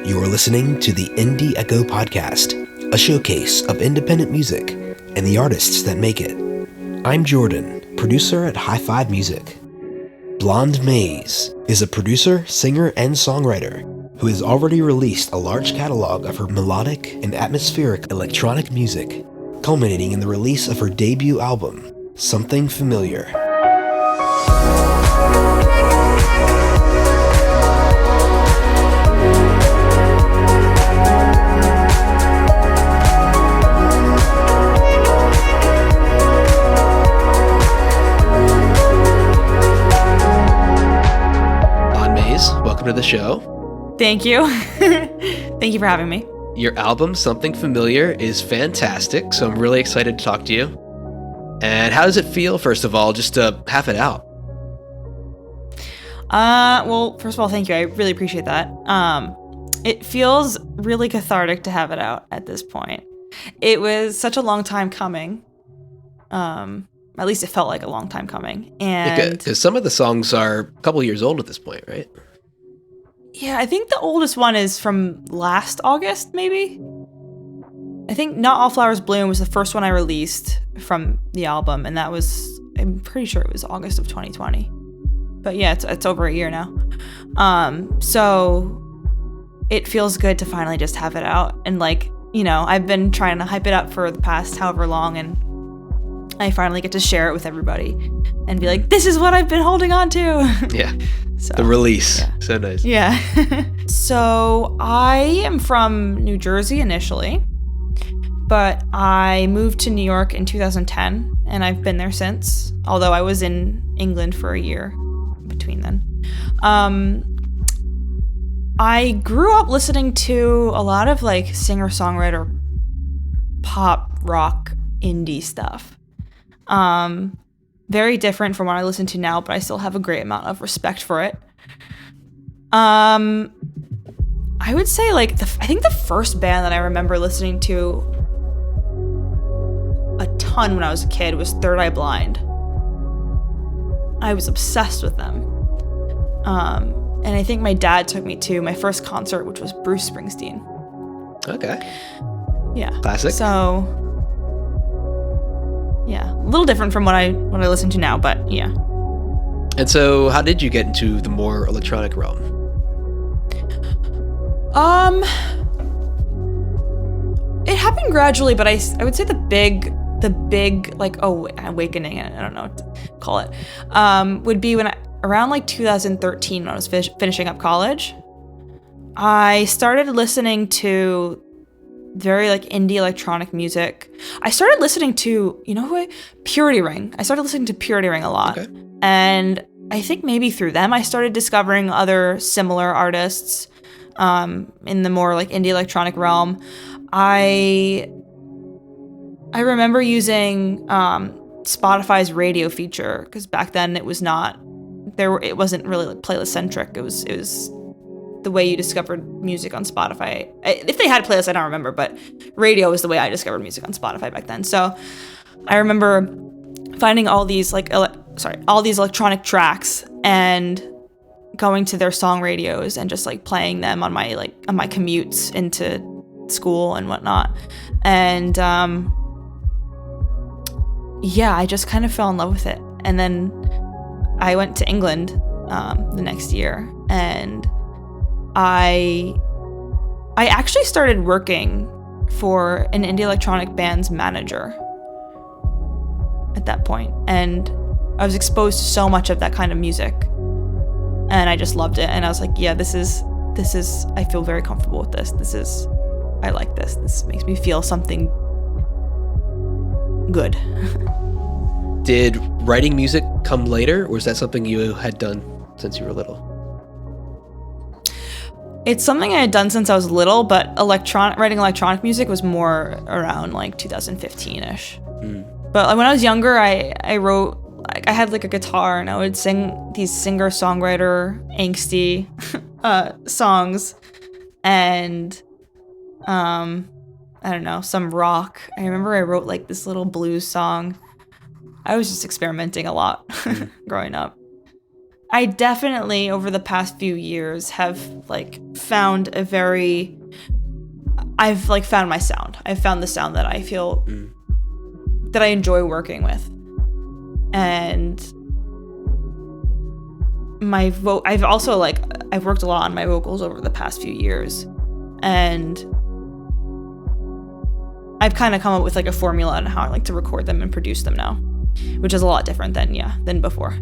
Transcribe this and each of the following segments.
You're listening to the Indie Echo Podcast, a showcase of independent music and the artists that make it. I'm Jordan, producer at High Five Music. Blonde Maze is a producer, singer, and songwriter who has already released a large catalog of her melodic and atmospheric electronic music, culminating in the release of her debut album, Something Familiar. Welcome to the show. Thank you. Thank you for having me. Your album, Something Familiar, is fantastic, so I'm really excited to talk to you. And how does it feel, first of all, just to have it out? Well, first of all, thank you. I really appreciate that. It feels really cathartic to have it out at this point. It was such a long time coming. At least it felt like a long time coming. And because some of the songs are a couple years old at this point, right? Yeah, I think the oldest one is from last August, maybe? I think Not All Flowers Bloom was the first one I released from the album, and that was, I'm pretty sure it was August of 2020. But yeah, it's over a year now. So it feels good to finally just have it out. And I've been trying to hype it up for the past however long, and I finally get to share it with everybody and be like, this is what I've been holding on to. Yeah. So, the release. Yeah. So nice. Yeah. So I am from New Jersey initially, but I moved to New York in 2010 and I've been there since, although I was in England for a year between then. I grew up listening to a lot of singer-songwriter pop rock indie stuff. Very different from what I listen to now, but I still have a great amount of respect for it. I would say I think the first band that I remember listening to a ton when I was a kid was Third Eye Blind. I was obsessed with them. And I think my dad took me to my first concert, which was Bruce Springsteen. Okay. Yeah. Classic. So yeah, a little different from what I listen to now, but yeah. And so how did you get into the more electronic realm? It happened gradually, but I would say the big awakening, I don't know what to call it, would be when around 2013 when I was finishing up college. I started listening to very indie electronic music. I started listening to, Purity Ring. I started listening to Purity Ring a lot. Okay. And I think maybe through them I started discovering other similar artists in the more indie electronic realm. I remember using Spotify's radio feature because back then it wasn't really playlist centric. It was the way you discovered music on Spotify. If they had playlists, I don't remember, but radio was the way I discovered music on Spotify back then. So I remember finding all these electronic tracks and going to their song radios and just playing them on my commutes into school and whatnot. And I just kind of fell in love with it. And then I went to England the next year, and I actually started working for an indie electronic band's manager at that point, and I was exposed to so much of that kind of music, and I just loved it. And I was like, yeah, this is I feel very comfortable with this. I like this. This makes me feel something good. Did writing music come later, or was that something you had done since you were little? It's something I had done since I was little, but writing electronic music was more around 2015-ish. But when I was younger, I wrote, I had a guitar and I would sing these singer-songwriter angsty songs, and I don't know, some rock. I remember I wrote this little blues song. I was just experimenting a lot growing up. I definitely over the past few years have like found I've like found my sound. I've found the sound that I feel that I enjoy working with. And I've also like I've worked a lot on my vocals over the past few years, and I've kind of come up with like a formula on how I like to record them and produce them now, which is a lot different than before.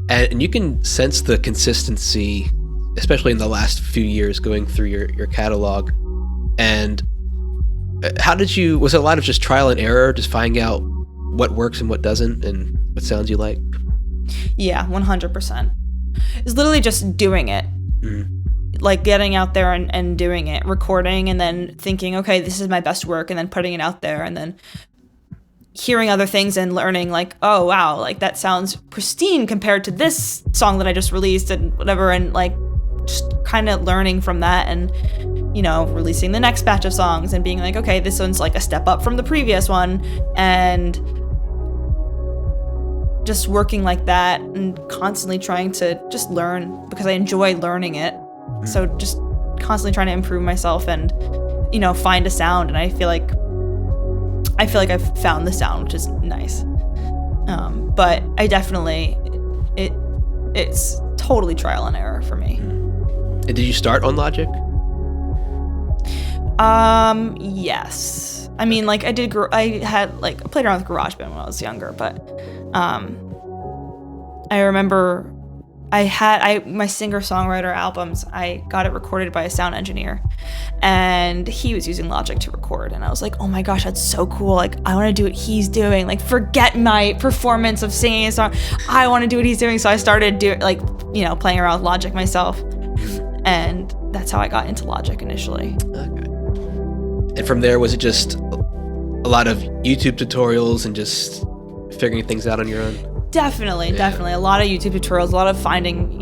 And you can sense the consistency, especially in the last few years going through your catalog. And was it a lot of just trial and error, just finding out what works and what doesn't and what sounds you like? Yeah, 100%. It's literally just doing it. Like getting out there and doing it, recording, and then thinking, okay, this is my best work, and then putting it out there, and then hearing other things and learning like, oh wow, like that sounds pristine compared to this song that I just released and whatever, and like just kind of learning from that, and you know, releasing the next batch of songs and being like, okay, this one's like a step up from the previous one, and just working like that and constantly trying to just learn because I enjoy learning it. So just constantly trying to improve myself and, you know, find a sound. And I feel like I've found the sound, which is nice. But I definitely, it's totally trial and error for me. And did you start on Logic? Yes. I mean, like I played around with GarageBand when I was younger, but I remember my singer-songwriter albums, I got it recorded by a sound engineer, and he was using Logic to record, and I was like, oh my gosh, that's so cool. Like, I want to do what he's doing. Like, forget my performance of singing a song. I want to do what he's doing. So I started playing around with Logic myself, and that's how I got into Logic initially. Okay. And from there, was it just a lot of YouTube tutorials and just figuring things out on your own? Definitely. A lot of YouTube tutorials, a lot of finding,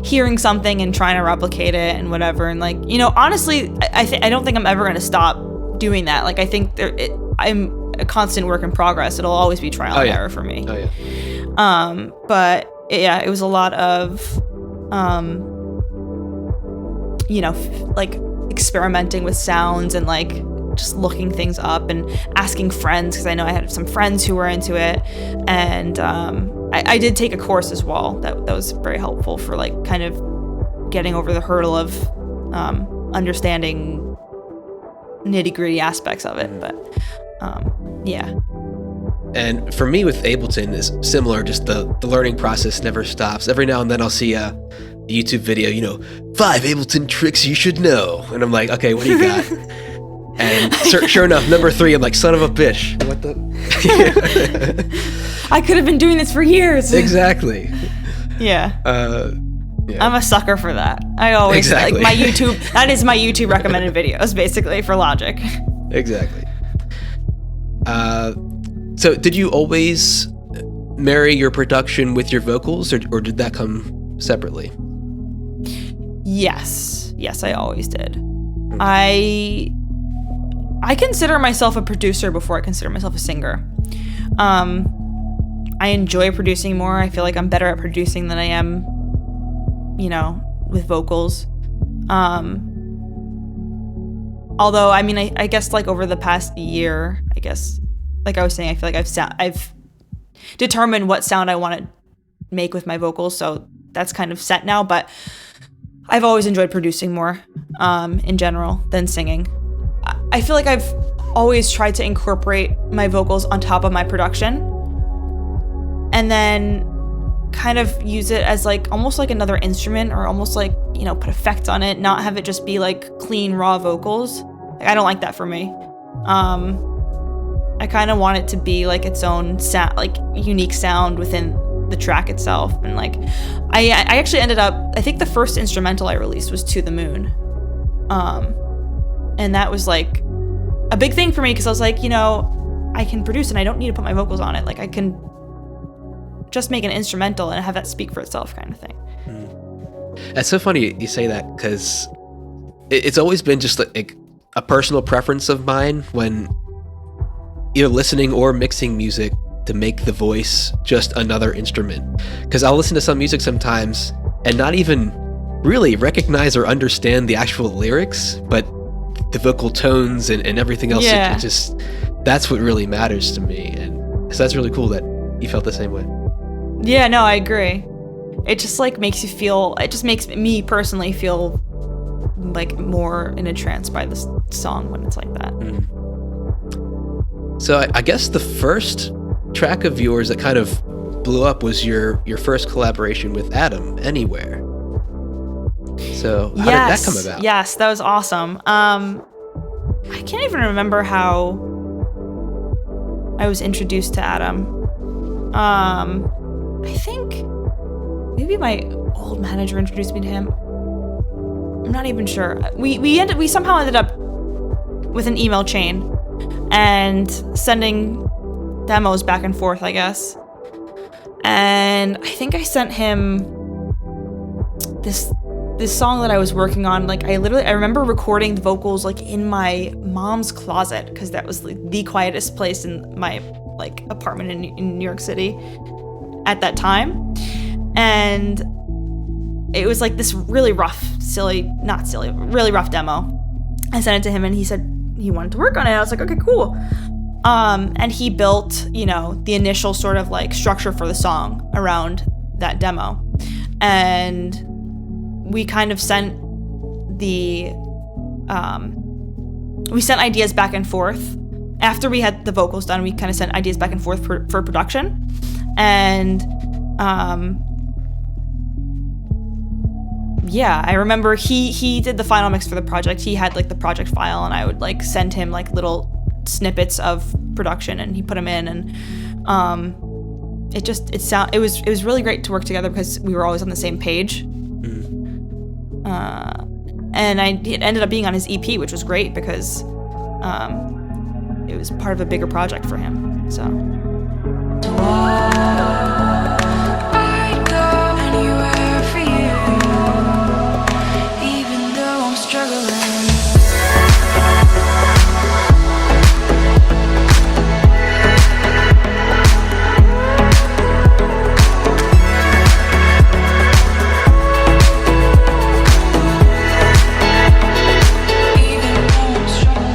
hearing something and trying to replicate it and whatever. And like, honestly, I don't think I'm ever going to stop doing that. Like, I think I'm a constant work in progress. It'll always be trial and error for me. Oh, yeah. But yeah, it was a lot of, like experimenting with sounds and like just looking things up and asking friends, because I know I had some friends who were into it, and I did take a course as well that was very helpful for like kind of getting over the hurdle of understanding nitty-gritty aspects of it. But yeah. And for me with Ableton is similar, just the learning process never stops. Every now and then I'll see a YouTube video, 5 Ableton tricks you should know, and I'm like, okay, what do you got? And sure enough, number 3, I'm like, son of a bitch. What the? I could have been doing this for years. Exactly. Yeah. Yeah. I'm a sucker for that. I always exactly. like my YouTube. That is my YouTube recommended videos, basically, for Logic. Exactly. So did you always marry your production with your vocals, or did that come separately? Yes, I always did. I consider myself a producer before I consider myself a singer. I enjoy producing more. I feel like I'm better at producing than I am, with vocals. Although, I mean, I guess like over the past year, like I was saying, I feel like I've determined what sound I want to make with my vocals, so that's kind of set now. But I've always enjoyed producing more, in general, than singing. I feel like I've always tried to incorporate my vocals on top of my production, and then kind of use it as like almost like another instrument, or almost like, put effects on it, not have it just be like clean raw vocals. Like, I don't like that for me. I kind of want it to be like its own sound, like unique sound within the track itself. And like I actually ended up, I think the first instrumental I released was To the Moon. And that was like a big thing for me, because I was like, I can produce and I don't need to put my vocals on it. Like, I can just make an instrumental and have that speak for itself, kind of thing. That's so funny you say that, because it's always been just like a personal preference of mine when either listening or mixing music. to make the voice just another instrument. Because I'll listen to some music sometimes and not even really recognize or understand the actual lyrics, but the vocal tones and everything else, Yeah. it just, that's what really matters to me. And so that's really cool that you felt the same way. Yeah, no, I agree. It just like makes you feel, it just makes me personally feel like more in a trance by this song when it's like that. So I guess the first track of yours that kind of blew up was your first collaboration with Adam, Anywhere. So how did that come about? Yes, that was awesome. I can't even remember how I was introduced to Adam. I think maybe my old manager introduced me to him. I'm not even sure. We somehow ended up with an email chain and sending demos back and forth, I guess. And I think I sent him this song that I was working on. Like I remember recording the vocals like in my mom's closet, because that was like the quietest place in my like apartment in New York City at that time. And it was like this really rough, really rough demo. I sent it to him and he said he wanted to work on it. I was like, okay, cool. And he built, the initial sort of like structure for the song around that demo. And we kind of sent we sent ideas back and forth. After we had the vocals done, we kind of sent ideas back and forth for production. And yeah, I remember he did the final mix for the project. He had like the project file, and I would like send him like little snippets of production, and he put them in. And it was really great to work together because we were always on the same page. And it ended up being on his EP, which was great because it was part of a bigger project for him. So. I'd go anywhere for you, even though I'm struggling.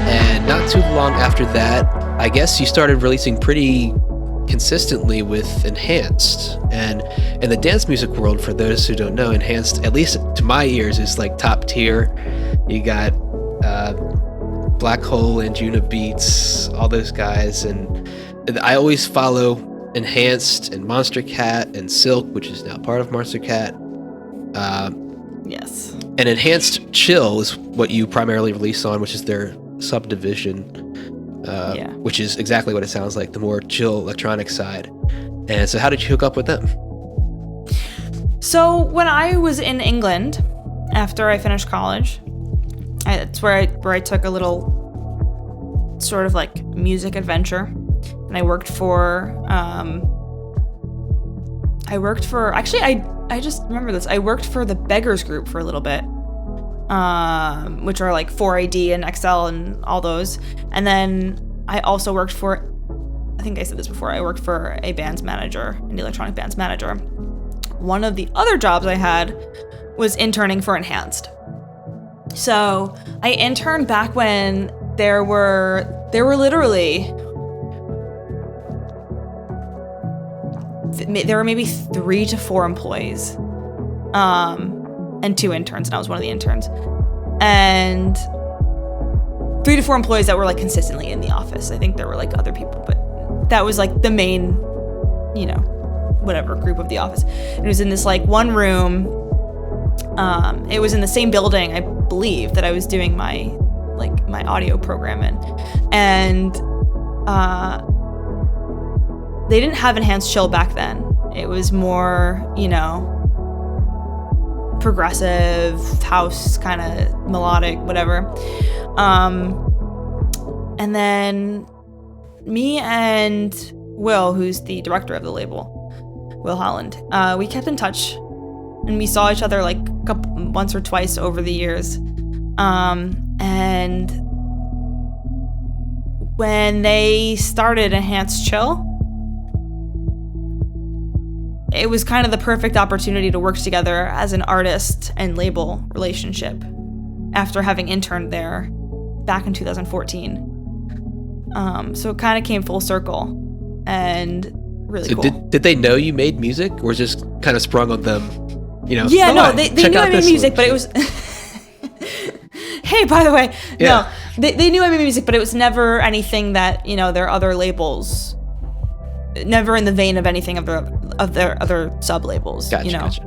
And not too long after that, I guess you started releasing pretty consistently with Enhanced. And in the dance music world, for those who don't know, Enhanced, at least to my ears, is like top tier. You got Black Hole and Anjunabeats, all those guys. And I always follow Enhanced and Monstercat and Silk, which is now part of Monstercat. Yes. And Enhanced Chill is what you primarily release on, which is their subdivision. Which is exactly what it sounds like, the more chill electronic side. And so how did you hook up with them? So when I was in England, after I finished college, that's where I took a little sort of like music adventure. And I worked for, actually, I just remember this. I worked for the Beggars Group for a little bit. Which are like 4AD and XL and all those. And then I also worked for, I think I said this before, I worked for a band's manager, an electronic band's manager. One of the other jobs I had was interning for Enhanced. So I interned back when there were literally, there were maybe 3 to 4 employees. And 2 interns, and I was one of the interns. And 3 to 4 employees that were like consistently in the office. I think there were like other people, but that was like the main, whatever group of the office. And it was in this like one room. It was in the same building, I believe, that I was doing my audio program in. And they didn't have Enhanced Chill back then. It was more, progressive house, kind of melodic, whatever. And then me and Will, who's the director of the label, Will Holland, we kept in touch, and we saw each other like once or twice over the years. And when they started Enhanced Chill, it was kind of the perfect opportunity to work together as an artist and label relationship after having interned there back in 2014. So it kind of came full circle and really cool. Did they know you made music, or was just kind of sprung on them? Yeah, no, they knew I made music, but it was. Hey, by the way, no, they knew I made music, but it was never anything that their other labels, never in the vein of anything of their other sub labels. Gotcha.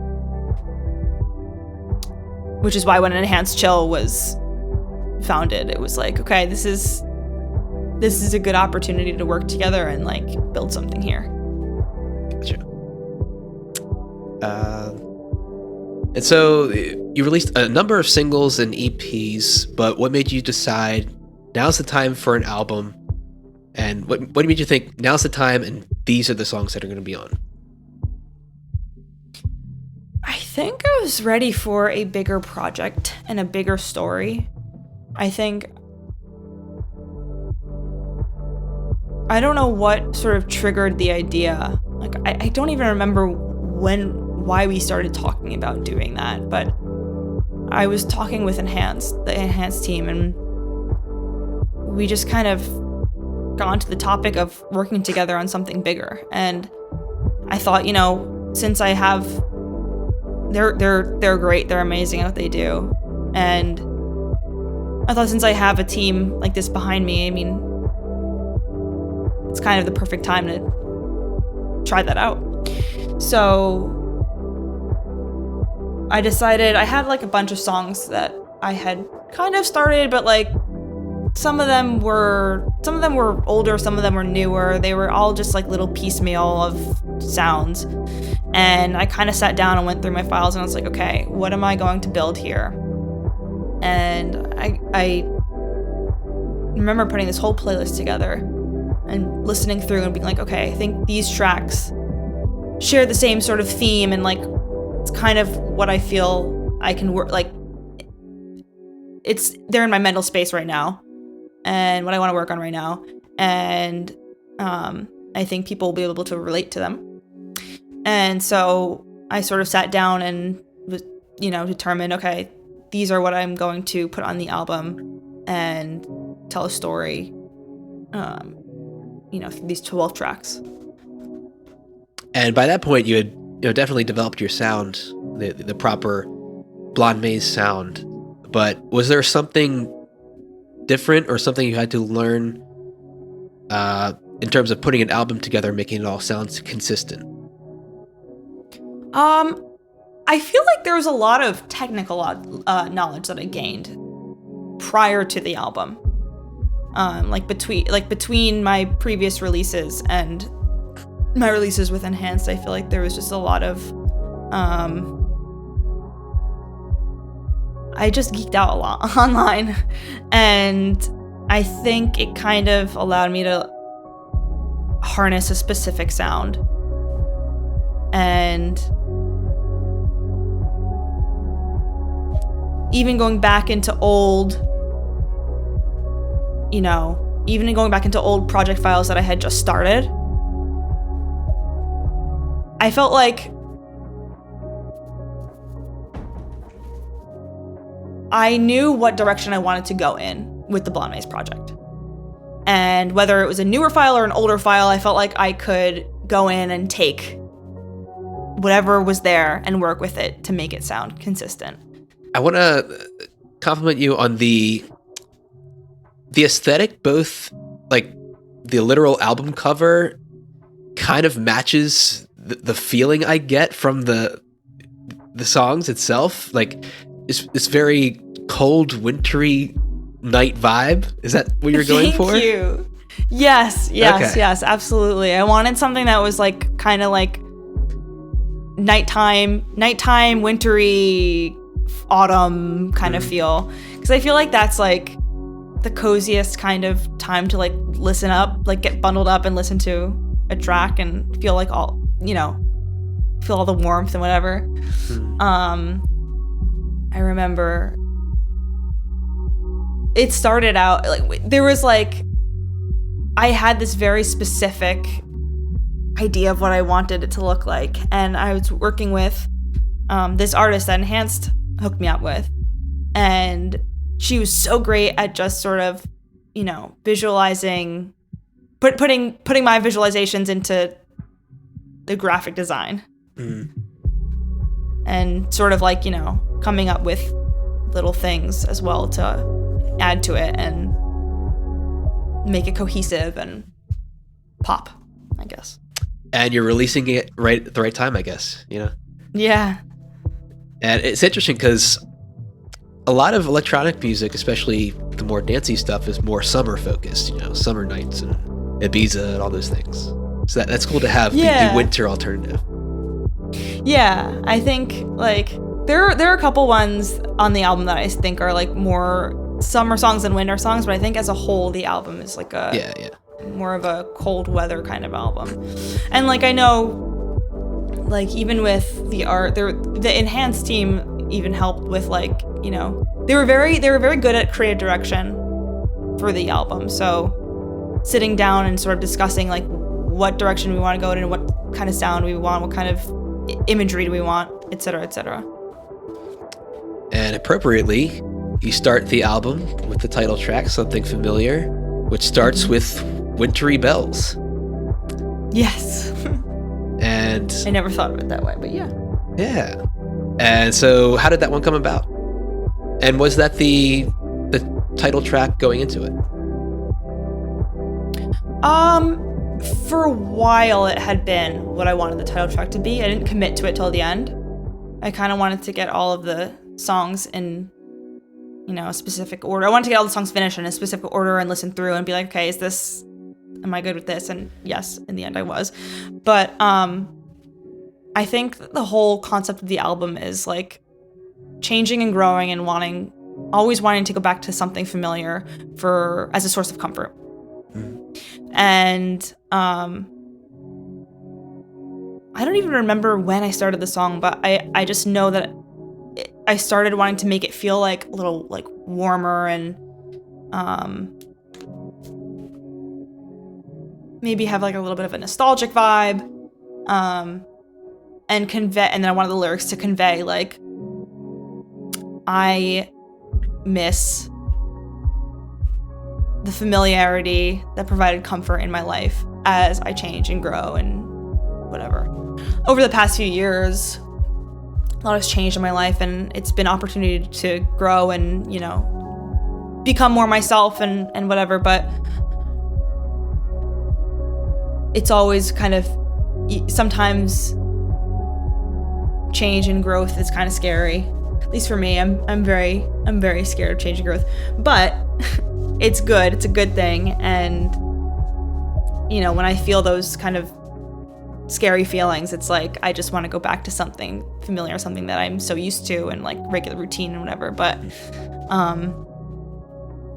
Which is why when Enhanced Chill was founded, it was like, okay, this is a good opportunity to work together and like build something here. Gotcha. And so you released a number of singles and EPs, but what made you decide now's the time for an album? And what made you think now's the time and these are the songs that are going to be on? I think I was ready for a bigger project and a bigger story. I don't know what sort of triggered the idea. Like, I don't even remember why we started talking about doing that, but I was talking with the Enhanced team, and we just kind of got onto the topic of working together on something bigger. And I thought, since I have, they're great, they're amazing at what they do, and I thought since I have a team like this behind me, I mean, it's kind of the perfect time to try that out. So I decided, I had like a bunch of songs that I had kind of started, but like some of them were older, some of them were newer. They were all just like little piecemeal of sounds. And I kind of sat down and went through my files, and I was like, okay, what am I going to build here? And I remember putting this whole playlist together and listening through and being like, okay, I think these tracks share the same sort of theme, and like it's kind of what I feel I can work, like they're in my mental space right now and what I want to work on right now, and I think people will be able to relate to them. And so I sort of sat down and was, determined, okay, these are what I'm going to put on the album and tell a story, through these 12 tracks. And by that point, you had definitely developed your sound, the proper Blonde Maze sound. But was there something different or something you had to learn in terms of putting an album together, making it all sound consistent? I feel like there was a lot of technical knowledge that I gained prior to the album. Between my previous releases and my releases with Enhanced, I feel like there was just a lot of I just geeked out a lot online, and I think it kind of allowed me to harness a specific sound. And even going back into old project files that I had just started, I felt like I knew what direction I wanted to go in with the Blonde Maze project. And whether it was a newer file or an older file, I felt like I could go in and take whatever was there and work with it to make it sound consistent. I want to compliment you on the aesthetic, both like the literal album cover kind of matches the feeling I get from the songs itself. Like it's very cold, wintry night vibe. Is that what you're going for? Thank you. Yes, absolutely. I wanted something that was like kind of like nighttime, wintry, autumn kind of feel, because I feel like that's like the coziest kind of time to like listen up, like get bundled up and listen to a track and feel like all, feel all the warmth and whatever. I remember it started out like there was like I had this very specific idea of what I wanted it to look like. And I was working with this artist that Enhanced hooked me up with. And she was so great at just sort of, visualizing, putting my visualizations into the graphic design. And sort of like, coming up with little things as well to add to it and make it cohesive and pop, I guess. And you're releasing it right at the right time, I guess, Yeah. And it's interesting because a lot of electronic music, especially the more dancey stuff, is more summer focused, summer nights and Ibiza and all those things. So that's cool to have the winter alternative. Yeah, I think like there are a couple ones on the album that I think are like more summer songs than winter songs, but I think as a whole the album is like more of a cold weather kind of album. And like I know, like even with the art, the Enhanced team even helped with like they were very good at creative direction for the album. So sitting down and sort of discussing like what direction we want to go in and what kind of sound we want, what kind of imagery do we want, etc., etc. And appropriately, you start the album with the title track, Something Familiar, which starts with wintry bells. Yes. And I never thought of it that way, but yeah. Yeah. And so how did that one come about? And was that the title track going into it? For a while it had been what I wanted the title track to be. I didn't commit to it till the end. I kind of wanted to get all of the songs in, a specific order. I wanted to get all the songs finished in a specific order and listen through and be like, okay, am I good with this? And yes, in the end I was. But I think the whole concept of the album is like changing and growing and always wanting to go back to something familiar as a source of comfort. And I don't even remember when I started the song, but I just know that I started wanting to make it feel like a little like warmer and maybe have like a little bit of a nostalgic vibe, and then I wanted the lyrics to convey like I miss the familiarity that provided comfort in my life as I change and grow and whatever. Over the past few years, a lot has changed in my life, and it's been an opportunity to grow and, become more myself and whatever, but it's always kind of, sometimes change and growth is kind of scary. At least for me, I'm very scared of change and growth, but it's good. It's a good thing. And, when I feel those kind of scary feelings, it's like I just want to go back to something familiar, something that I'm so used to and like regular routine and whatever. But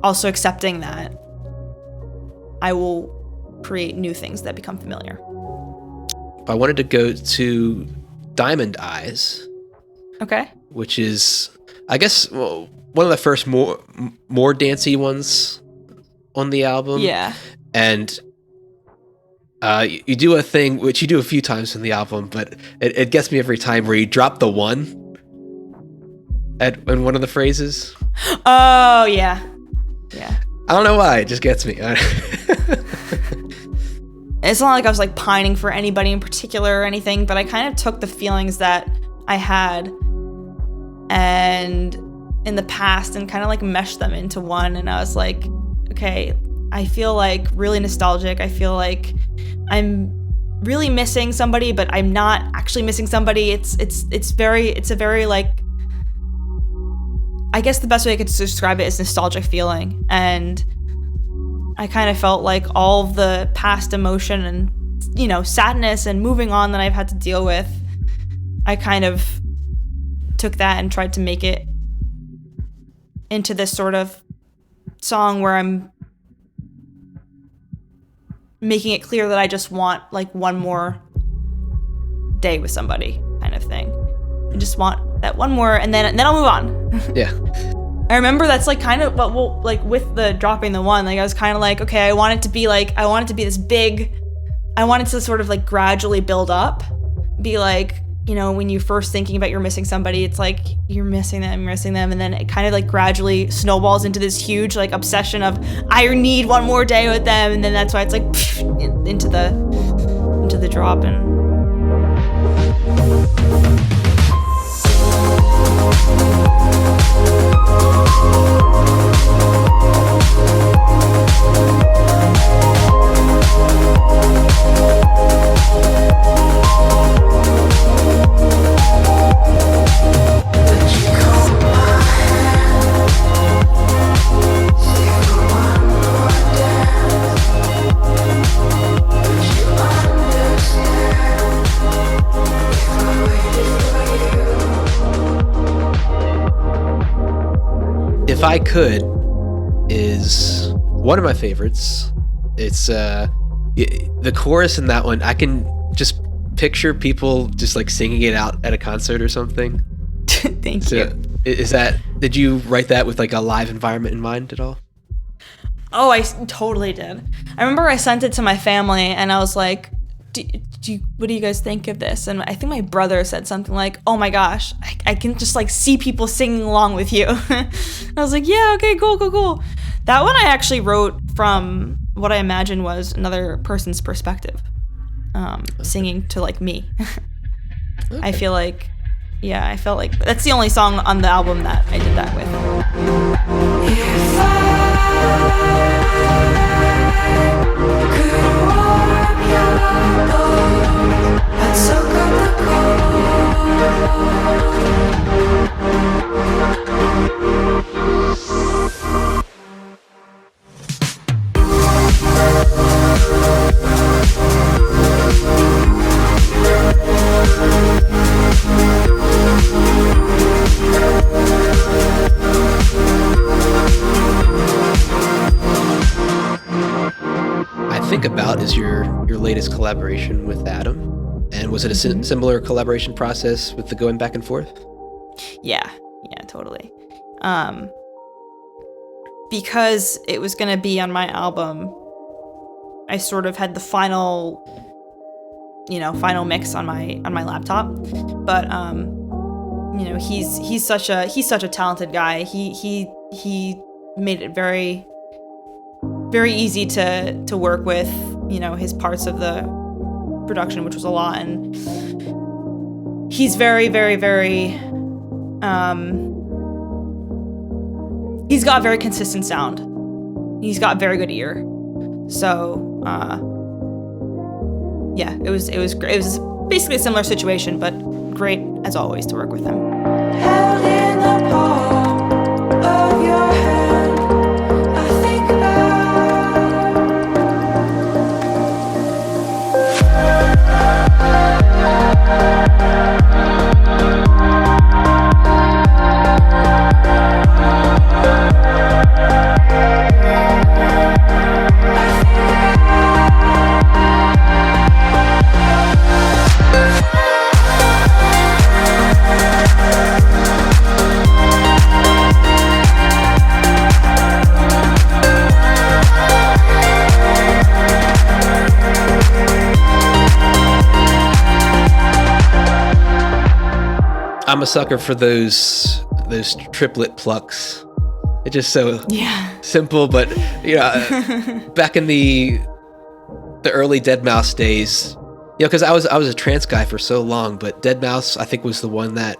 also accepting that I will create new things that become familiar. I wanted to go to Diamond Eyes. Okay. Which is, I guess, one of the first more dancey ones on the album. Yeah. And you do a thing, which you do a few times in the album, but it gets me every time, where you drop the one in one of the phrases. Oh, yeah. Yeah. I don't know why, it just gets me. It's not like I was like pining for anybody in particular or anything, but I kind of took the feelings that I had and in the past and kind of like meshed them into one. And I was like, okay, I feel like really nostalgic. I feel like I'm really missing somebody, but I'm not actually missing somebody. It's a very like, I guess the best way I could describe it is nostalgic feeling. And I kind of felt like all of the past emotion and, sadness and moving on that I've had to deal with, I kind of took that and tried to make it into this sort of song where I'm making it clear that I just want like one more day with somebody kind of thing. I just want that one more and then I'll move on. Yeah. I remember that's like kind of what, well, like with the dropping the one, like I was kind of like, okay, I want it to be this big I wanted to sort of like gradually build up, be like, you know, when you're first thinking about you're missing somebody, it's like you're missing them, and then it kind of like gradually snowballs into this huge like obsession of I need one more day with them, and then that's why it's like into the drop. And If I Could is one of my favorites. It's the chorus in that one, I can just picture people just like singing it out at a concert or something. Thank you. Did you write that with like a live environment in mind at all? Oh, I totally did. I remember I sent it to my family and I was like, what do you guys think of this? And I think my brother said something like, oh my gosh, I can just like see people singing along with you. I was like, yeah, okay, cool. That one I actually wrote from what I imagined was another person's perspective, singing to like me. Okay. I felt like that's the only song on the album that I did that with. If I could warm your bones and soak up the Think About is your latest collaboration with Adam, and was it a similar collaboration process with the going back and forth? Yeah, totally. Because it was gonna be on my album, I sort of had the final mix on my laptop. But he's such a talented guy. He made it very very easy to work with, his parts of the production, which was a lot. And he's very, very, very, he's got very consistent sound. He's got very good ear. So, yeah, it was great. It was basically a similar situation, but great as always to work with him. Held in the palm of your hand, I think about. I'm a sucker for those triplet plucks. It's just so simple, but back in the early Deadmau5 days, because I was a trance guy for so long, but Deadmau5 I think was the one that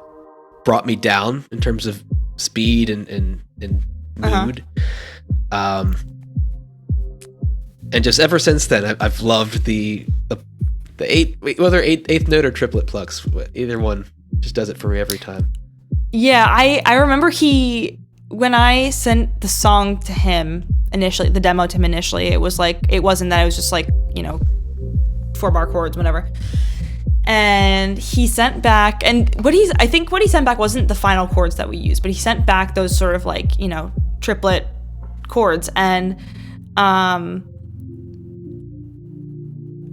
brought me down in terms of speed and mood. And just ever since then, I've loved the eighth note or triplet plucks, either one. Just does it for me every time. Yeah, I remember when I sent the song to him initially, the demo to him initially, it was like, it wasn't that, it was just like, 4-bar chords, whatever. And he sent back, and I think what he sent back wasn't the final chords that we used, but he sent back those sort of like, triplet chords. And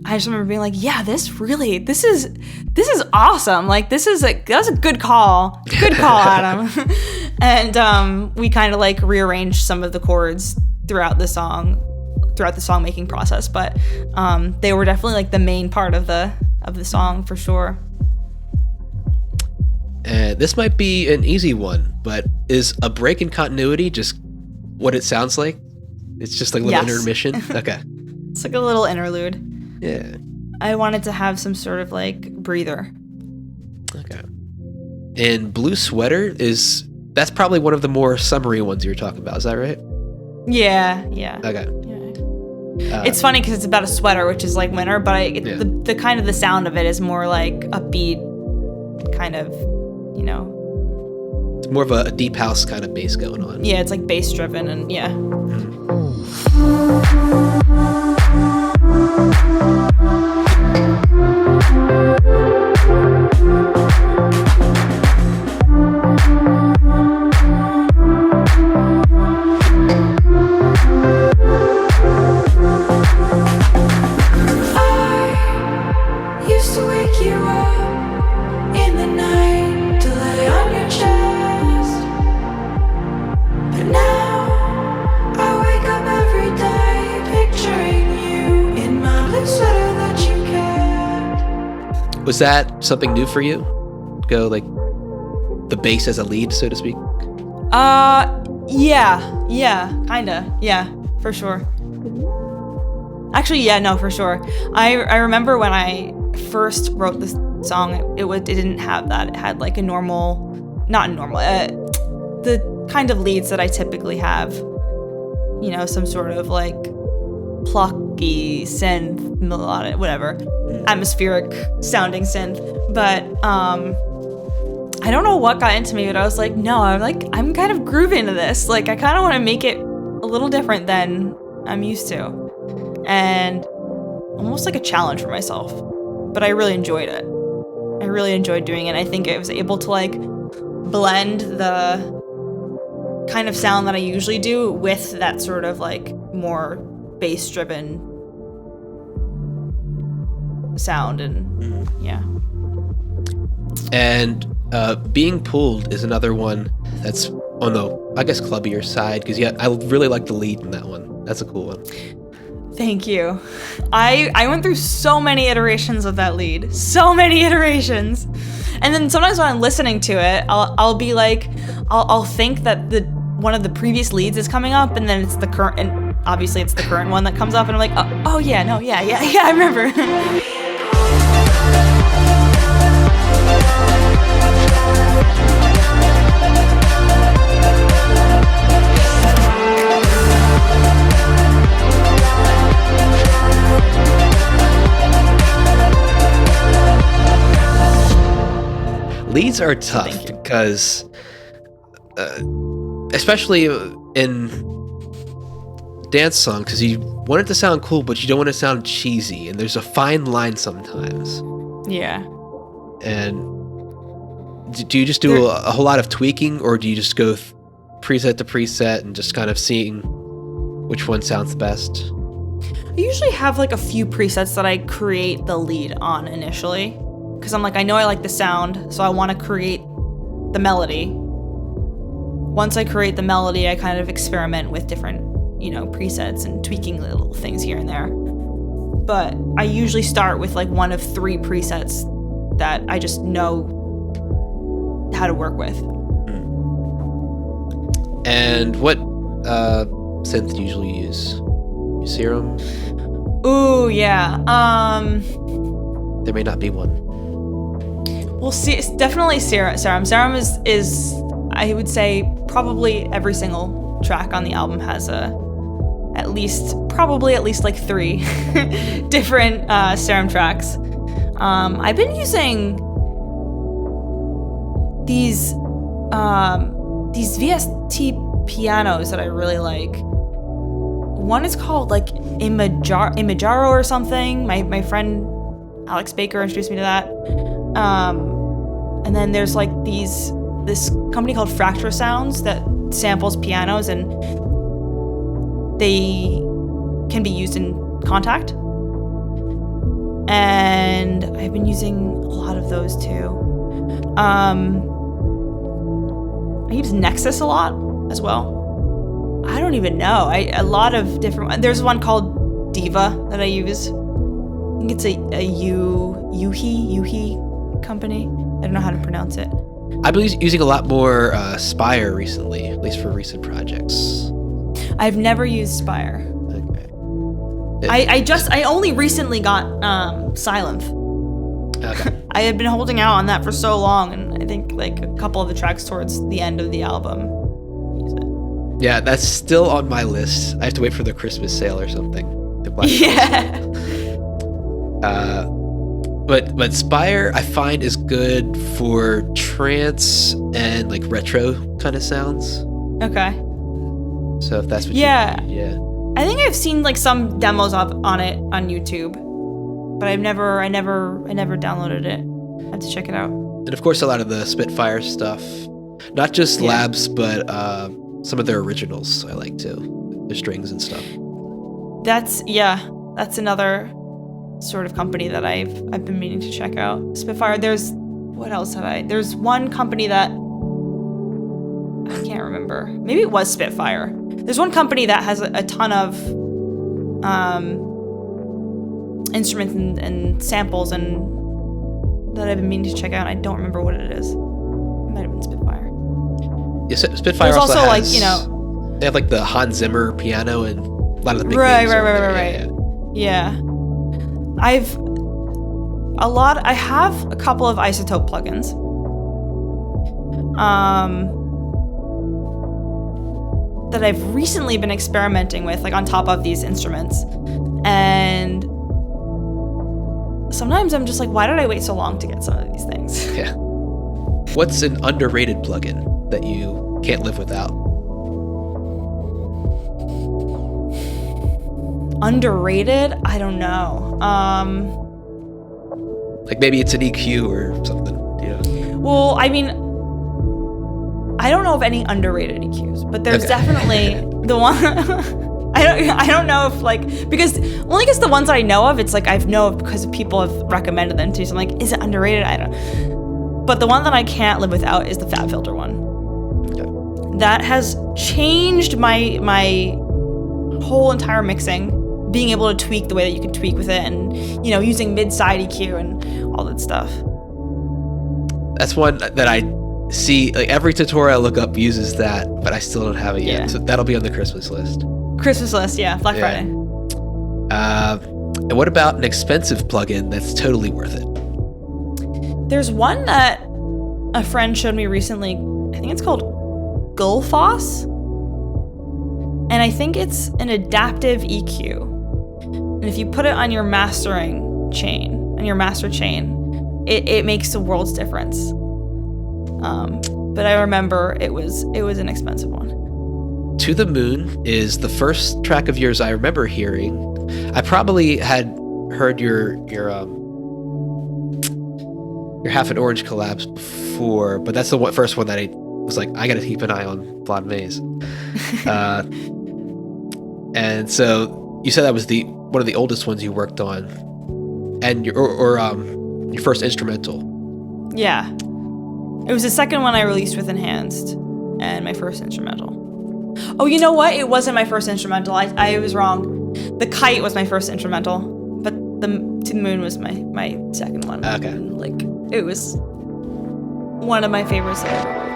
I just remember being like, yeah, this is awesome. Like, that's a good call. Good call, Adam. And we kind of like rearranged some of the chords throughout the song throughout the song making process, but they were definitely like the main part of the song for sure. This might be an easy one, but is a break in continuity just what it sounds like? It's just like a little intermission? Okay. It's like a little interlude. Yeah. I wanted to have some sort of like breather. Okay. And Blue Sweater that's probably one of the more summery ones you're talking about. Is that right? Yeah. Okay. It's funny because it's about a sweater, which is like winter, but the kind of the sound of it is more like a beat kind of, you know. It's more of a deep house kind of bass going on. Yeah, it's like bass driven and yeah. Was that something new for you? Go like the bass as a lead, so to speak? Yeah, kinda. Yeah, for sure. Actually, yeah, no, for sure. I remember when I first wrote this song, it didn't have that. It had like the kind of leads that I typically have. You know, some sort of like plucky synth, melodic, whatever, atmospheric sounding synth. But I don't know what got into me, but I was like, no, I'm kind of grooving to this. Like, I kind of want to make it a little different than I'm used to, and almost like a challenge for myself. But I really enjoyed it. I really enjoyed doing it. I think I was able to like blend the kind of sound that I usually do with that sort of like more bass driven sound, and yeah. And Being Pulled is another one that's on the, I guess, clubbier side, because I really like the lead in that one. That's a cool one. Thank you. I went through so many iterations of that lead, so many iterations, and then sometimes when I'm listening to it, I'll be like, I'll think that one of the previous leads is coming up, and then it's the current, and obviously it's the current one that comes up, and I'm like, oh yeah, no, yeah, I remember. Leads are tough because, especially in dance songs, because you want it to sound cool, but you don't want it to sound cheesy, and there's a fine line sometimes. Yeah. And do you just do a whole lot of tweaking, or do you just go preset to preset and just kind of seeing which one sounds the best? I usually have like a few presets that I create the lead on initially, because I'm like, I know I like the sound, so I want to create the melody. Once I create the melody, I kind of experiment with different, presets and tweaking little things here and there. But I usually start with like one of 3 presets that I just know how to work with. And what synth do you usually use? Serum? Ooh, yeah. There may not be one. Well, see, it's definitely Serum. Serum is I would say probably every single track on the album has at least like 3 different Serum tracks. I've been using these VST pianos that I really like. One is called like Imagaro or something. My friend Alex Baker introduced me to that. And then there's like this company called Fracture Sounds that samples pianos, and they can be used in Kontakt. And I've been using a lot of those too. I use Nexus a lot as well. I don't even know. A lot of different. There's one called Diva that I use. I think it's a Yuhi company. I don't know how to pronounce it. I've been using a lot more Spire recently, at least for recent projects. I've never used Spire. Okay. I only recently got Sylenth. Okay. I had been holding out on that for so long, and I think like a couple of the tracks towards the end of the album use it. Yeah, that's still on my list. I have to wait for the Christmas sale or something to buy. Yeah. But Spire I find is good for trance and like retro kind of sounds. Okay. So if that's what Yeah. you need, yeah. I think I've seen like some demos on it on YouTube, but I never downloaded it. I have to check it out. And of course a lot of the Spitfire stuff. Not just labs, but some of their originals I like too. Their strings and stuff. That's another sort of company that I've been meaning to check out. Spitfire. What else have I? There's one company that I can't remember. Maybe it was Spitfire. There's one company that has a ton of instruments and samples and that I've been meaning to check out. I don't remember what it is. It might have been Spitfire. Yeah, Spitfire There's also has, like, you know, they have like the Hans Zimmer piano and a lot of the big Right. names over there. Yeah. I have a couple of Isotope plugins. That I've recently been experimenting with, like on top of these instruments. And sometimes I'm just like, why did I wait so long to get some of these things? Yeah. What's an underrated plugin that you can't live without? Underrated? I don't know. Like maybe it's an EQ or something, you know? Well, I mean, I don't know of any underrated EQs, but there's definitely the one. I don't know if because the ones that I know of, it's like I know of because people have recommended them to. So I'm like, is it underrated? I don't. But the one that I can't live without is the FabFilter one. Okay. That has changed my whole entire mixing. Being able to tweak the way that you can tweak with it, and using mid-side EQ and all that stuff. That's one that I see, like every tutorial I look up uses that, but I still don't have it yet. Yeah. So that'll be on the Christmas list. Christmas list, yeah, Black Friday. And what about an expensive plugin that's totally worth it? There's one that a friend showed me recently. I think it's called Gullfoss. And I think it's an adaptive EQ. And if you put it on your mastering chain, on your master chain, it makes the world's difference. But I remember it was an expensive one. To the Moon is the first track of yours I remember hearing. I probably had heard your Half an Orange collabs before, but that's the first one that I was like, I gotta keep an eye on Blonde Maze. And so you said that was one of the oldest ones you worked on, and your first instrumental. Yeah, it was the second one I released with Enhanced, and my first instrumental. Oh, you know what? It wasn't my first instrumental. I was wrong. The Kite was my first instrumental, but To the Moon was my second one. Okay. And, it was one of my favorites that I ever wrote.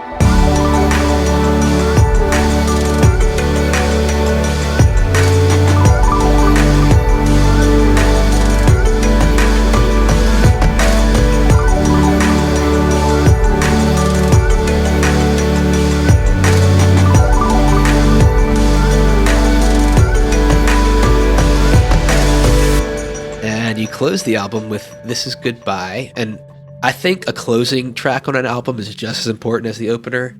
You close the album with This Is Goodbye, and I think a closing track on an album is just as important as the opener.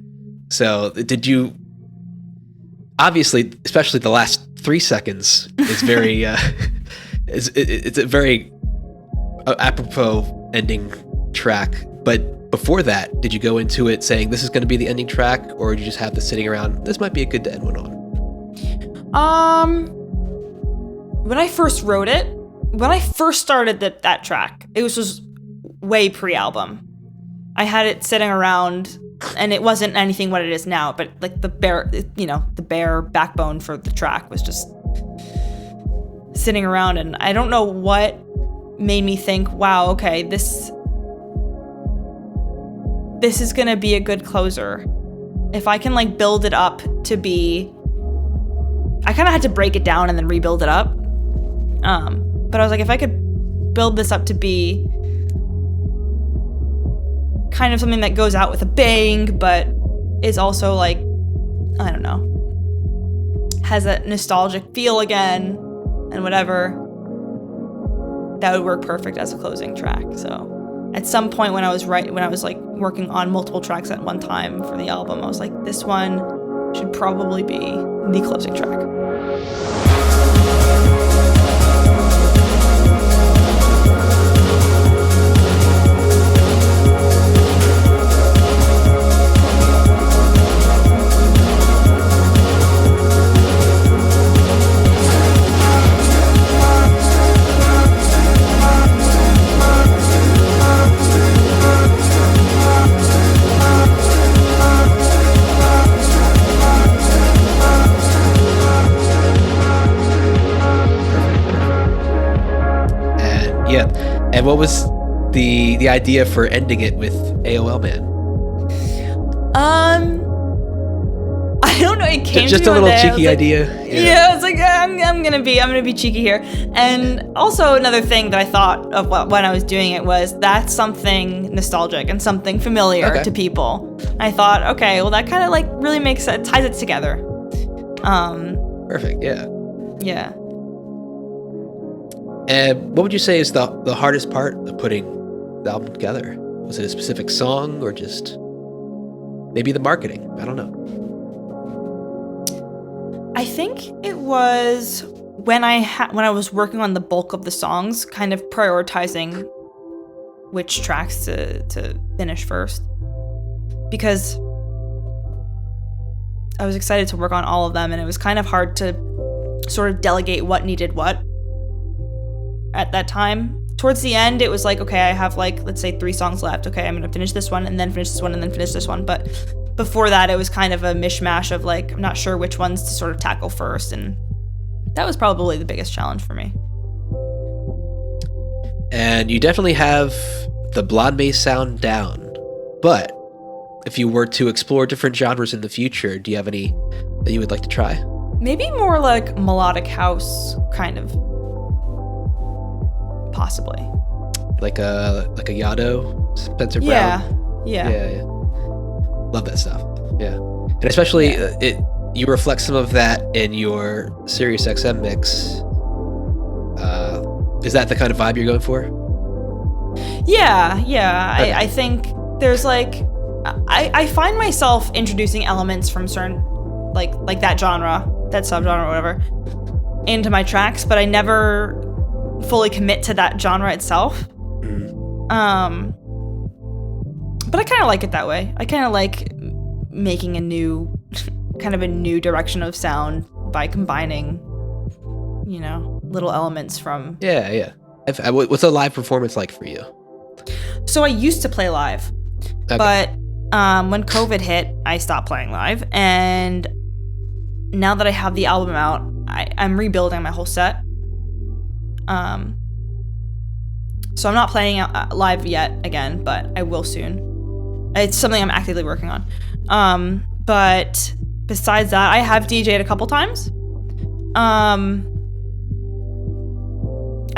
So did you, obviously, especially the last 3 seconds is very it's a very apropos ending track, but before that, did you go into it saying this is going to be the ending track, or did you just have this sitting around, this might be a good to end one on? When I first wrote it, when I first started that track, it was just way pre-album. I had it sitting around And it wasn't anything what it is now, but like the bare backbone for the track was just sitting around, and I don't know what made me think, wow, okay, this is gonna be a good closer. If I can like build it up to be, I kind of had to break it down and then rebuild it up. But I was like, if I could build this up to be kind of something that goes out with a bang, but is also like, I don't know, has a nostalgic feel again and whatever, that would work perfect as a closing track. So at some point when I was like working on multiple tracks at one time for the album, I was like, this one should probably be the closing track. And what was the idea for ending it with AOL Man? I don't know. It came just to a me little one day. cheeky idea. Yeah, I was like, I'm gonna be cheeky here. And also another thing that I thought of when I was doing it was that's something nostalgic and something familiar to people. I thought, okay, well that kind of like really makes it, ties it together. Perfect. Yeah. Yeah. And what would you say is the hardest part of putting the album together? Was it a specific song or just maybe the marketing? I don't know. I think it was when I was working on the bulk of the songs, kind of prioritizing which tracks to finish first, because I was excited to work on all of them, and it was kind of hard to sort of delegate what needed what at that time. Towards the end, it was like, okay, I have like, let's say 3 songs left. Okay, I'm gonna finish this one, and then finish this one, and then finish this one. But before that, it was kind of a mishmash of like, I'm not sure which ones to sort of tackle first, and that was probably the biggest challenge for me. And you definitely have the Blonde Maze sound down, but if you were to explore different genres in the future, do you have any that you would like to try? Maybe more like melodic house, kind of. Possibly. Like a Yado, Spencer Brown? Yeah. Love that stuff. Yeah. And especially, you reflect some of that in your Sirius XM mix. Is that the kind of vibe you're going for? Yeah. Okay. I think there's like, I find myself introducing elements from certain, like that genre, that subgenre or whatever, into my tracks, but I never fully commit to that genre itself. But I kind of like it that way. I kind of like making a new direction of sound by combining, little elements from. Yeah. What's a live performance like for you? So I used to play live, but when COVID hit, I stopped playing live, and now that I have the album out, I'm rebuilding my whole set. So I'm not playing live yet again, but I will soon. It's something I'm actively working on. But besides that, I have DJ'd a couple times. I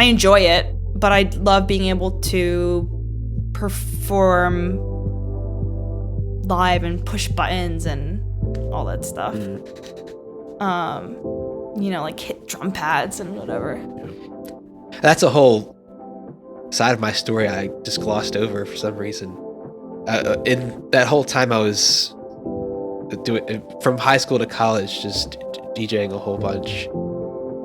enjoy it, but I love being able to perform live and push buttons and all that stuff. Like hit drum pads and whatever. That's a whole side of my story I just glossed over for some reason. In that whole time I was doing from high school to college, just DJing a whole bunch.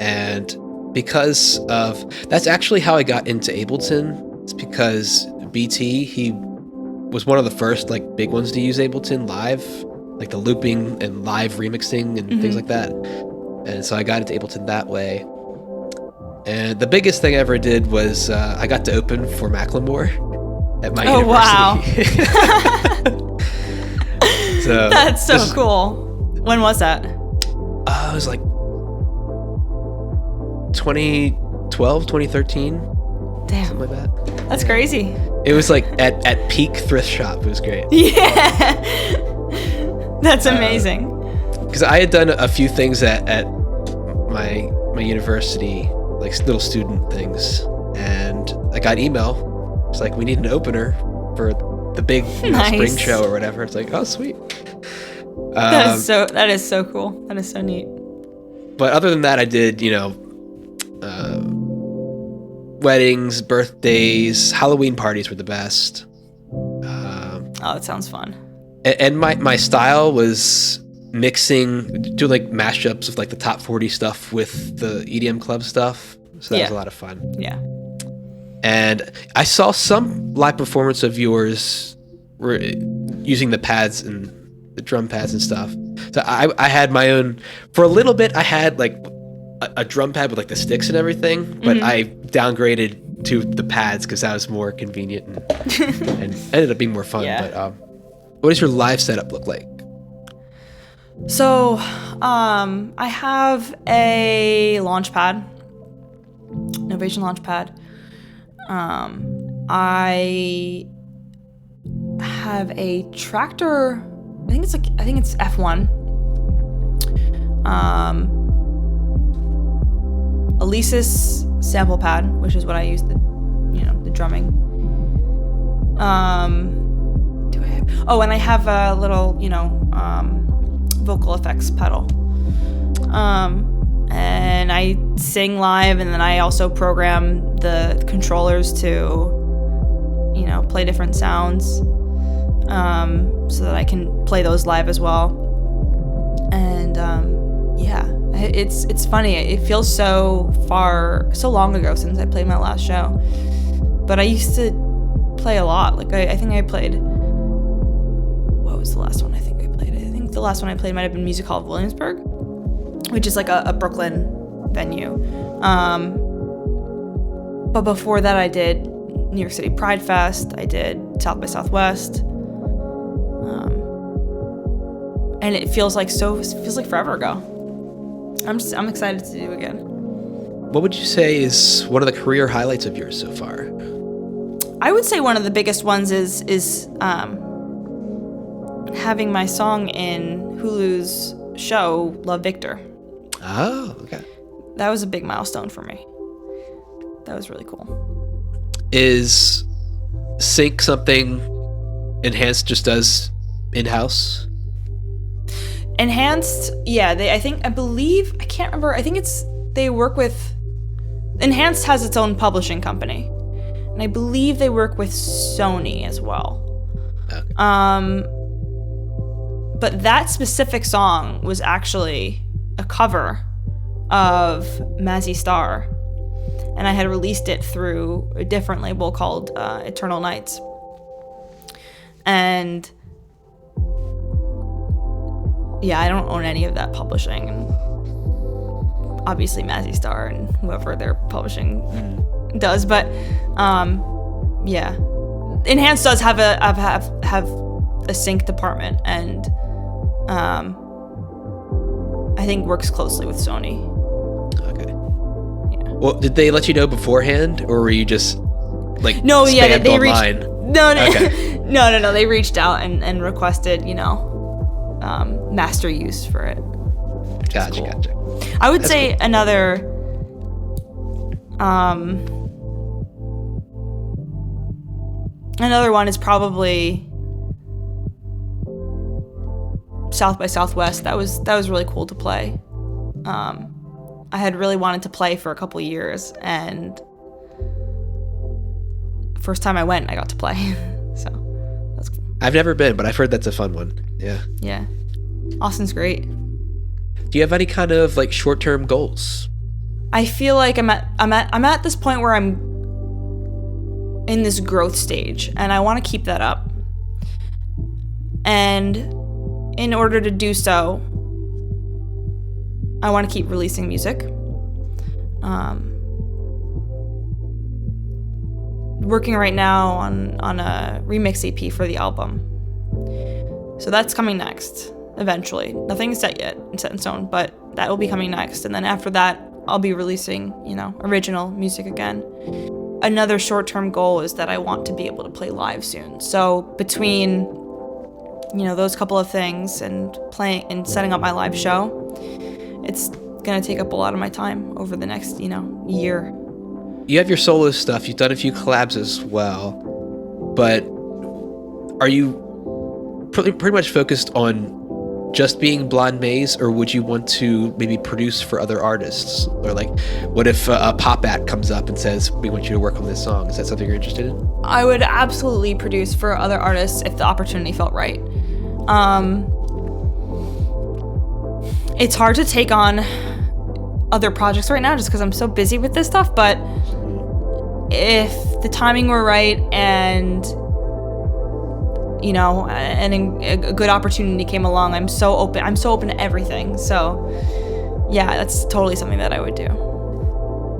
And because of that's actually how I got into Ableton. It's because BT, he was one of the first like big ones to use Ableton live, like the looping and live remixing and things like that. And so I got into Ableton that way. And the biggest thing I ever did was I got to open for Macklemore at my university. Wow. So That's so this- cool. When was that? It was like 2012, 2013, Damn, something like that. that's crazy. It was like at peak thrift shop. It was great. Yeah. That's amazing. Because I had done a few things at my university, like little student things, and I got email. It's like, we need an opener for the big Nice. spring show or whatever. It's like, oh, sweet. That is so cool. That is so neat. But other than that, I did, weddings, birthdays, Halloween parties were the best. Oh, it sounds fun. And my style was doing like mashups of like the top 40 stuff with the EDM club stuff. So that was Yeah. a lot of fun. Yeah. And I saw some live performance of yours using the pads and the drum pads and stuff. So I had my own, for a little bit, I had like a drum pad with like the sticks and everything, but I downgraded to the pads because that was more convenient and ended up being more fun. Yeah. But what does your live setup look like? So, I have a launch pad, Novation launch pad. I have a tractor. I think it's F1. Alesis sample pad, which is what I use the drumming. Do I have? Oh, and I have a little, vocal effects pedal. And I sing live, and then I also program the controllers to, play different sounds, so that I can play those live as well. And yeah, it's funny. It feels so long ago since I played my last show, but I used to play a lot. Like I think I played. What was the last one I think I played? I think the last one I played might have been Music Hall of Williamsburg, which is like a Brooklyn venue. But before that, I did New York City Pride Fest. I did South by Southwest. And it feels like forever ago. I'm excited to do again. What would you say is one of the career highlights of yours so far? I would say one of the biggest ones is having my song in Hulu's show Love Victor. Oh, okay. That was a big milestone for me. That was really cool. Is Sync something Enhanced just does in-house? Enhanced, yeah, I can't remember. I think they work with. Enhanced has its own publishing company, and I believe they work with Sony as well. Okay. But that specific song was actually a cover of Mazzy Star, and I had released it through a different label called Eternal Nights. And yeah, I don't own any of that publishing, and obviously Mazzy Star and whoever they're publishing does. But yeah, Enhanced does have a sync department, and I think works closely with Sony. Okay. Yeah. Well, did they let you know beforehand, or were you just like No, yeah, spammed they online? reached. No, Okay. no. They reached out and requested, master use for it. Gotcha, cool. gotcha. I would That's say another one is probably South by Southwest. That was really cool to play. I had really wanted to play for a couple years, and first time I went, I got to play. So that's cool. I've never been, but I've heard that's a fun one. Yeah. Yeah, Austin's great. Do you have any kind of like short-term goals? I feel like I'm at this point where I'm in this growth stage, and I want to keep that up. And in order to do so, I want to keep releasing music. Working right now on a remix EP for the album. So that's coming next, eventually. Nothing's set yet, set in stone, but that will be coming next. And then after that, I'll be releasing, original music again. Another short-term goal is that I want to be able to play live soon. So between, those couple of things and playing and setting up my live show, it's gonna take up a lot of my time over the next, year. You have your solo stuff. You've done a few collabs as well, but are you pretty much focused on just being Blonde Maze, or would you want to maybe produce for other artists? Or like, what if a pop act comes up and says, we want you to work on this song? Is that something you're interested in? I would absolutely produce for other artists if the opportunity felt right. It's hard to take on other projects right now just because I'm so busy with this stuff, but if the timing were right and and a good opportunity came along, I'm so open to everything. So yeah, that's totally something that I would do.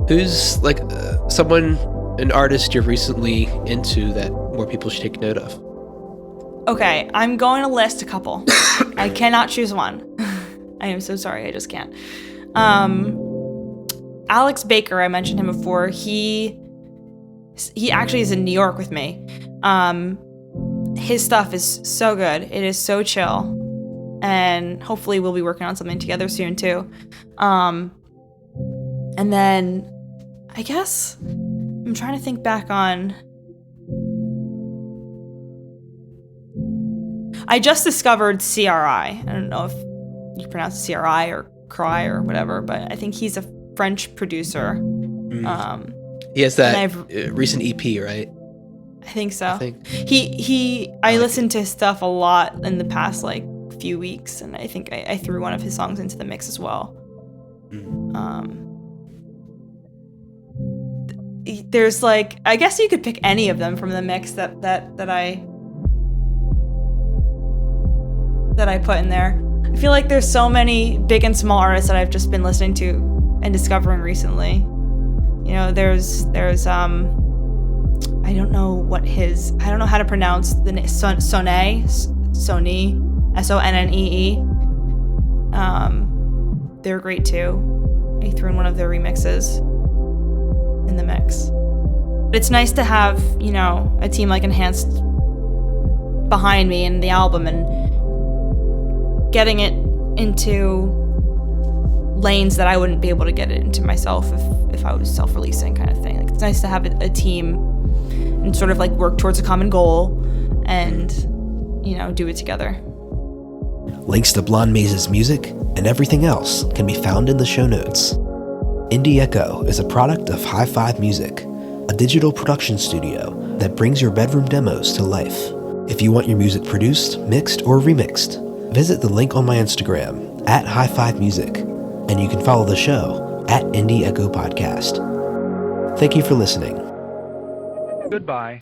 Who's like an artist you're recently into that more people should take note of? Okay, I'm going to list a couple. I cannot choose one. I am so sorry, I just can't. Alex Baker, I mentioned him before. He actually is in New York with me. His stuff is so good. It is so chill. And hopefully we'll be working on something together soon too. And then I guess I'm trying to think back on. I just discovered CRI. I don't know if you pronounce it CRI or Cry or whatever, but I think he's a French producer. He has that recent EP, right? I think so. I listened to his stuff a lot in the past few weeks, and I think I threw one of his songs into the mix as well. There's I guess you could pick any of them from the mix that I put in there. I feel like there's so many big and small artists that I've just been listening to and discovering recently. There's I don't know how to pronounce the name. Sonee, Sonnee. They're great too. I threw in one of their remixes in the mix. It's nice to have, a team like Enhanced behind me in the album and getting it into lanes that I wouldn't be able to get it into myself if I was self-releasing kind of thing. It's nice to have a team and sort of work towards a common goal and, do it together. Links to Blonde Maze's music and everything else can be found in the show notes. Indie Echo is a product of High Five Music, a digital production studio that brings your bedroom demos to life. If you want your music produced, mixed, or remixed, visit the link on my Instagram @High5Music, and you can follow the show @Indie Echo Podcast. Thank you for listening. Goodbye.